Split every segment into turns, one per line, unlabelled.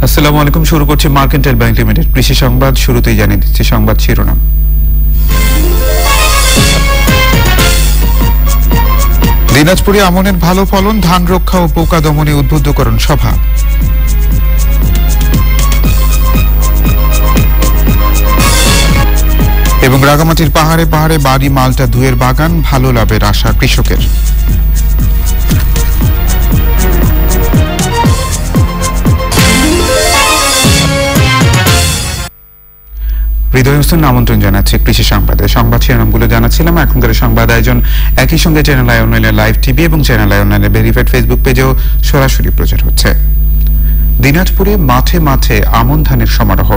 আসসালামু আলাইকুম। শুরু করছি মার্কেন্টাইল ব্যাংক লিমিটেড কৃষি সংবাদ। শুরুতেই জানিয়ে দিচ্ছি সংবাদ শিরোনাম। দিনাজপুরে আমনের ভালো ফলন, ধান রক্ষা ও পোকা দমনে উদ্বুদ্ধকরণ সভা। এবং রাঙামাটির পাহাড়ে পাহাড়ে বাড়ি মালটা ধুয়ের বাগান, ভালো লাভের আশা কৃষকের। হৃদয় হোসেন আমন্ত্রণ জানাচ্ছি কৃষি সংবাদে। সংবাদ শিরোনামগুলো জানাচ্ছিলাম। এখনকার সংবাদ আয়োজন একই সঙ্গে চ্যানেল আই অনলাইনের লাইভ টিভি এবং চ্যানেল আই অনলাইনের ভেরিফাইড ফেসবুক পেজেও সরাসরি প্রচার হচ্ছে। দিনাজপুরে মাঠে মাঠে আমন ধানের সমারোহ,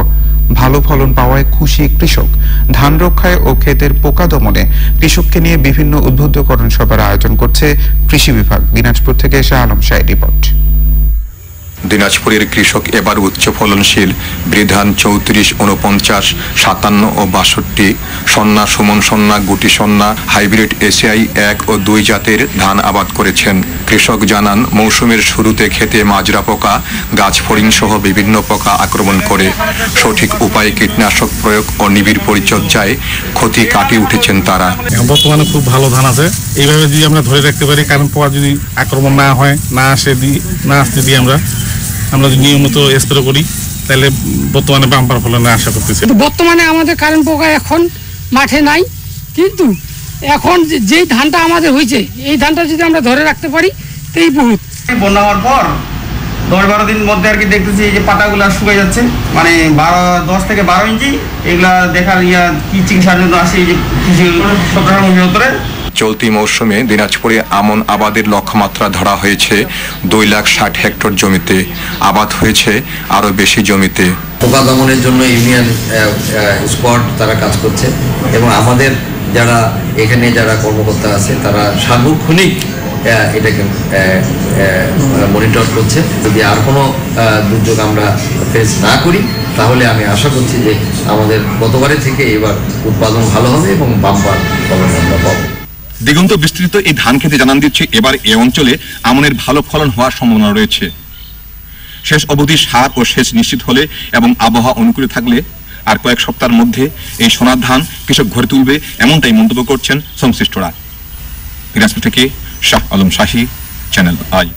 ভালো ফলন পাওয়ায় খুশি কৃষক। ধান রক্ষায় ও ক্ষেতের পোকা দমনে কৃষককে নিয়ে বিভিন্ন উদ্বুদ্ধকরণ সভার আয়োজন করছে কৃষি বিভাগ। দিনাজপুর থেকে শাহ আলম শাহের রিপোর্ট।
দিনাজপুরের কৃষক এবার উচ্চ ফলনশীল বৃধান 34, 49, 57 ও 62, সন্না, সুমন সন্না, গুটি সন্না, হাইব্রিড এসিআই 1 ও 2 জাতের ধান আবাদ করেছেন। কৃষক জানান, মৌসুমের শুরুতে ক্ষেতে মাজরা পোকা, গাছ ফড়িং সহ বিভিন্ন পোকা আক্রমণ করে। সঠিক উপায়ে কীটনাশক প্রয়োগ ও নিবিড় পরিচর্যায় ক্ষতি কাটিয়ে উঠেছেন তারা।
বর্তমানে খুব ভালো ধান আছে। এইভাবে যদি আমরা ধরে রাখতে পারি, কারণ পোকা যদি আক্রমণ না হয়, না আসতে দিই আমরা যদি নিয়মিত স্প্রে করি, তাহলে বর্তমানে বাম্পার ফলনের আশা করতেছি।
বর্তমানে আমাদের কারেন্ট পোকা এখন মাঠে নাই, কিন্তু এখন যেই ধানটা আমাদের হয়েছে, এই ধানটা যদি আমরা ধরে রাখতে পারি তাই বহুত।
বন্যা হওয়ার পর 10-12 দিন মধ্যে আর কি দেখতেছি এই যে পাতাগুলা শুকিয়ে যাচ্ছে, মানে 10 থেকে 12 ইঞ্চি। এগুলা দেখার কি চিকিৎসার জন্য আসে এই যে কৃষি সপ্তাহের
চলতি মৌসুমে দিনাজপুরে আমন আবাদের লক্ষ্যমাত্রা ধরা হয়েছে 2,60,000 হেক্টর জমিতে। আবাদ হয়েছে আরো বেশি জমিতে।
পোকা দমনের জন্য ইউনিয়ন স্কোয়াড তারা কাজ করছে এবং আমাদের এখানে যারা কর্মকর্তা আছে তারা সার্বক্ষণিক এটাকে মনিটর করছে। যদি আর কোনো দুর্যোগ আমরা ফেস না করি, তাহলে আমি আশা করছি যে আমাদের গতবারের থেকে এবার উৎপাদন ভালো হবে এবং বাম্পার ফলন আমরা পাবো।
দিগন্ত বিস্তৃত এই ধান খেতে জানান দিচ্ছে, এবার এ অঞ্চলে আমনের ভালো ফলন হওয়ার সম্ভাবনা রয়েছে। শেষ অবধি সার ও সেচ নিশ্চিত হলে এবং আবহাওয়া অনুকূলে থাকলে আর কয়েক সপ্তাহের মধ্যে এই সোনার ধান কৃষক ঘরে তুলবে, এমনটাই মন্তব্য করছেন সংশ্লিষ্টরা। দিনাজপুর থেকে শাহ আলম শাহী, চ্যানেল আই।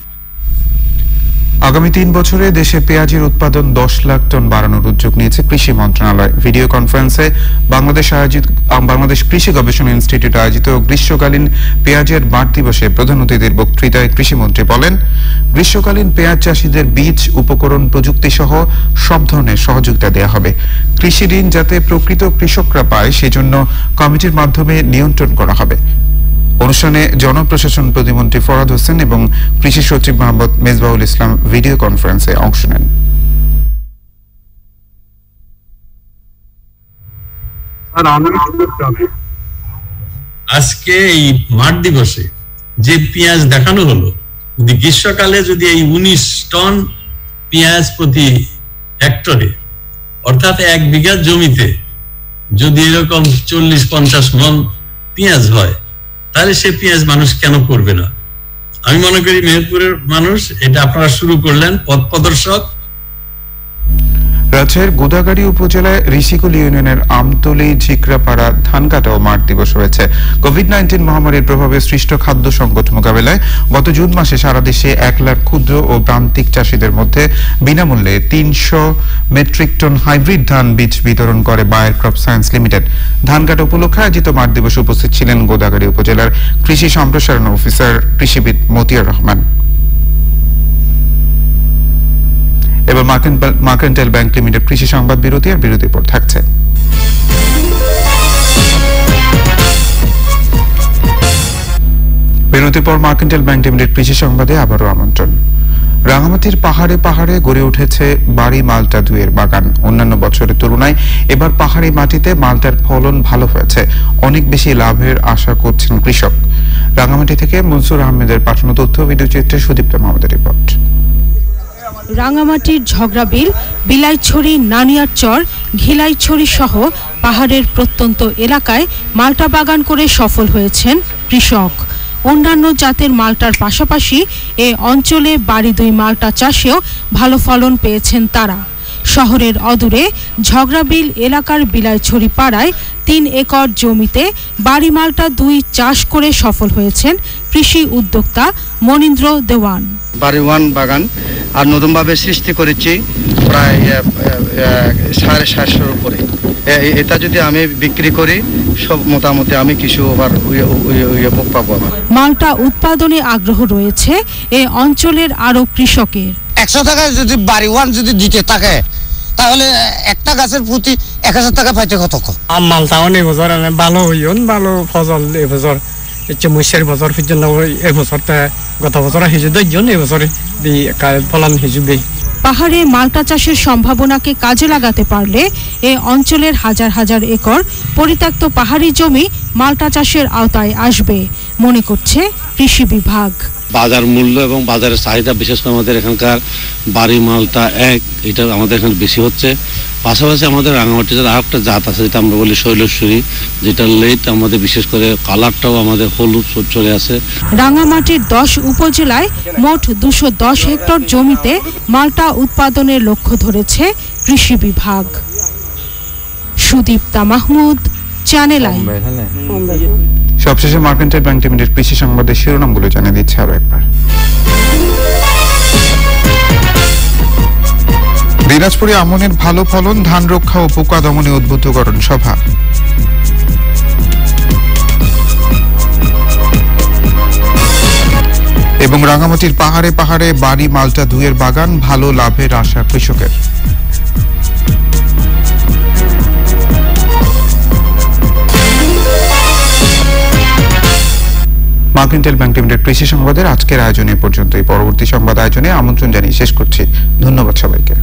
আগামী 3 বছরে দেশে পেঁয়াজের উৎপাদন 10 লাখ টন বাড়ানোর উদ্যোগ নিয়েছে কৃষি মন্ত্রণালয়। ভিডিও কনফারেন্সে বাংলাদেশ কৃষি গবেষণা ইনস্টিটিউট আয়োজিত গ্রীষ্মকালীন পেঁয়াজের মাঠ দিবসে প্রধান অতিথির বক্তৃতায় কৃষিমন্ত্রী বলেন, গ্রীষ্মকালীন পেঁয়াজ চাষীদের বীজ, উপকরণ, প্রযুক্তি সহ সব ধরনের সহযোগিতা দেওয়া হবে। কৃষি ঋণ যাতে প্রকৃত কৃষকরা পায়, সেজন্য কমিটির মাধ্যমে নিয়ন্ত্রণ করা হবে। অনুষ্ঠানে জনপ্রশাসন প্রতিমন্ত্রী ফরহাদ হোসেন এবং কৃষি সচিব মোহাম্মদ মেজবাহুল ইসলাম ভিডিও কনফারেন্সে অংশ নেন।
আজকে এই মাঠ দিবসে যে পেঁয়াজ দেখানো হলো, যদি গ্রীষ্মকালে যদি এই 19 টন পেঁয়াজ প্রতি হেক্টরে, অর্থাৎ 1 বিঘা জমিতে যদি এরকম 40-50 মন পেঁয়াজ হয়, তাহলে সে পেঁয়াজ মানুষ কেন করবে না? আমি মনে করি মেহেরপুরের মানুষ, এটা আপনারা শুরু করলেন পথ প্রদর্শক।
রাজশাহীর গোদাগাড়ী উপজেলায় ঋষিকুল ইউনিয়নের আমতলী ঝিকরাপাড়া ধান কাটা ও মাঠ দিবস হয়েছে। কোভিড-19 মহামারীর প্রভাবে সৃষ্ট খাদ্য সংকট মোকাবেলায় গত জুন মাসে সারা দেশে 1 লাখ ক্ষুদ্র ও প্রান্তিক চাষীদের মধ্যে বিনামূল্যে 300 মেট্রিক টন হাইব্রিড ধান বীজ বিতরণ করে বায়ার ক্রপ সায়েন্স লিমিটেড। ধান কাটা উপলক্ষে আয়োজিত মাঠ দিবসে উপস্থিত ছিলেন গোদাগাড়ী উপজেলার কৃষি সম্প্রসারণ অফিসার কৃষিবিদ মতিয়ার রহমান। এবার মার্কেন্টাইল ব্যাংক লিমিটেড কৃষি সংবাদ বিরতি, আর বিরতির পর থাকছে বিরতির পর মার্কেন্টাইল ব্যাংক লিমিটেড কৃষি সংবাদে আবারও আমন্ত্রণ। রাঙামাটির পাহাড়ে পাহাড়ে গড়ে উঠেছে বাড়ি মালটা ধুয়ের বাগান। অন্যান্য বছরের তুলনায় এবার পাহাড়ি মাটিতে মালটার ফলন ভালো হয়েছে, অনেক বেশি লাভের আশা করছেন কৃষক। রাঙামাটি থেকে মনসুর আহমেদের পাঠানো তথ্য, ভিডিও চিত্রে সুদীপ্ত মাহমুদের রিপোর্ট।
রাঙামাটির ঝগড়াবিল, বিলাইছড়ি, নানিয়ারচর, ঘিলাইছড়ি সহ পাহাড়ের প্রত্যন্ত এলাকায় মালটা বাগান করে সফল হয়েছেন কৃষক। অন্যান্য জাতের মালটার পাশাপাশি এ অঞ্চলে বাড়ি 2 মালটা চাষেও ভালো ফলন পেয়েছেন তারা। শহরের অদূরে ঝগড়াবিল এলাকার বিলাইছড়ি পাড়ায় 3 একর জমিতে বাড়ি মালটা 2 চাষ করে সফল হয়েছেন কৃষি উদ্যোক্তা মনীন্দ্র দেওয়ান।
বাড়ি 1 বাগান আর নতুনভাবে সৃষ্টি করেছি প্রায় 750 উপরে। এটা যদি আমি বিক্রি করি সব মোটামুটি আমি কিছু আবার পাবো।
মালটা উৎপাদনে আগ্রহ রয়েছে এই অঞ্চলের আরো কৃষকের।
100 টাকা যদি বাড়ি 1 যদি দিতে থাকে তাহলে একটা গাছের প্রতি 1000 টাকা পাইতে কত
মালটা অনেক বছর ভালো হইন ভালো ফসল এবছর মুসের বছর পর্যন্ত এবছরটা গত বছর হিসেবে দুইজন এবছরে ফলন হিসেবে।
পাহাড়ে মালটা চাষের সম্ভাবনাকে কাজে লাগাতে পারলে এ অঞ্চলের হাজার হাজার একর পরিত্যক্ত পাহাড়ি জমি মালটা চাষের আওতায় আসবে মনে করছে কৃষি বিভাগ।
বাজার মূল্য এবং বাজারের চাহিদা বিশেষ করে আমাদের এখানকার বাড়ি মালটা এটা আমাদের এখানে বেশি হচ্ছে। পাশাপাশি আমাদের রাঙামাটিতে আরেকটা জাত আছে যেটা আমরা বলি শৈলশ্বরী, যেটা লেট আমাদের বিশেষ করে কালারটাও আমাদের হলুদ চলে আসে।
রাঙামাটির 10 উপজেলায় মোট 210 হেক্টর জমিতে মালটা উৎপাদনের লক্ষ্য ধরেছে কৃষি বিভাগ। Sudipta Mahmud, channel I.
সবশেষে মার্কেন্টাইল ব্যাংক লিমিটেড কৃষি সংবাদের শিরোনামগুলো জানিয়ে দিচ্ছে আরো একবার। দিনাজপুরে আমনের ভালো ফলন, ধান রক্ষা ও পোকা দমনে উদ্বুদ্ধকরণ সভা। এবং রাঙামাটির পাহাড়ে পাহাড়ে বাড়ি মালটা 2 বাগান, ভালো লাভের আশা কৃষকের। মার্কেন্টাইল ব্যাংক লিমিটেড কৃষি সংবাদের আজকের আয়োজনে পর্যন্তই। পরবর্তী সংবাদ আয়োজনে আমন্ত্রণ জানিয়ে শেষ করছি। ধন্যবাদ সবাইকে।